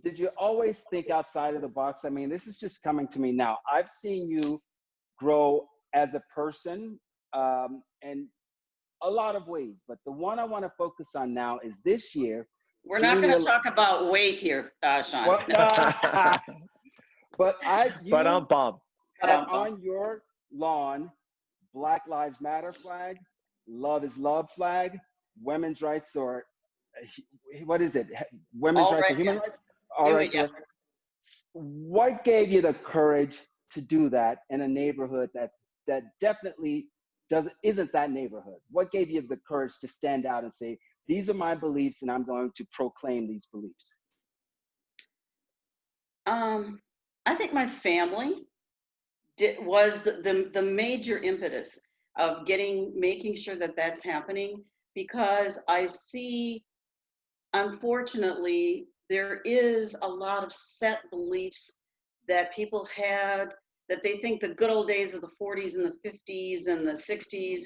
did you always think outside of the box? I mean, this is just coming to me now. I've seen you grow as a person, in a lot of ways, but the one I want to focus on now is this year We're not during going to your, talk about weight here, Sean. well, but But you I'm bummed. had on your lawn Black Lives Matter flag, Love is Love flag, women's rights, or what is it? Women's All rights or right, human yeah. rights? All right. Yeah. So what gave you the courage to do that in a neighborhood that definitely isn't that neighborhood? What gave you the courage to stand out and say, these are my beliefs and I'm going to proclaim these beliefs? I think my family was the major impetus of making sure that that's happening, because I see, unfortunately, there is a lot of set beliefs that people had, that they think the good old days of the 40s and the 50s and the 60s,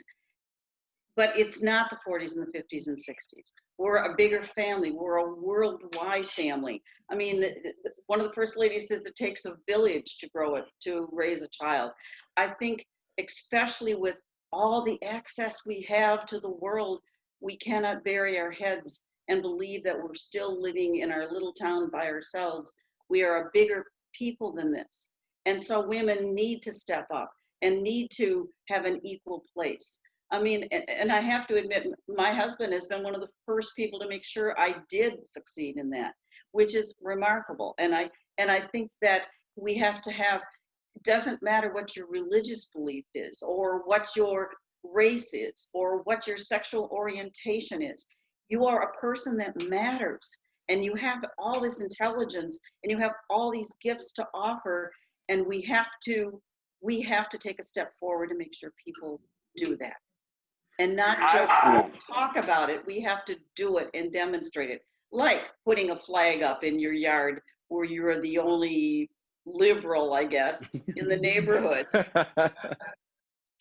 but it's not the 40s and the 50s and 60s. We're a bigger family. We're a worldwide family. I mean, one of the first ladies says it takes a village to raise a child. I think, especially with all the access we have to the world, we cannot bury our heads and believe that we're still living in our little town by ourselves. We are a bigger people than this. And so women need to step up and need to have an equal place. I mean, and I have to admit, my husband has been one of the first people to make sure I did succeed in that, which is remarkable. And I think that we have to have, it doesn't matter what your religious belief is, or what your race is, or what your sexual orientation is. You are a person that matters, and you have all this intelligence, and you have all these gifts to offer, and we have to take a step forward to make sure people do that. And not just talk about it, we have to do it and demonstrate it. Like putting a flag up in your yard where you're the only liberal, I guess, in the neighborhood.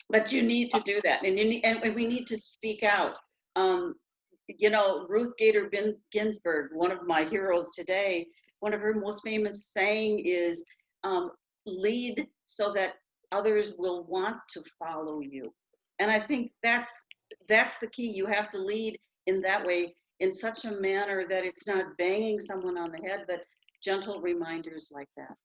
But you need to do that, and we need to speak out. You know, Ruth Gator Ginsburg, one of my heroes today, one of her most famous saying is, lead so that others will want to follow you. And I think that's the key. You have to lead in that way, in such a manner that it's not banging someone on the head, but gentle reminders like that.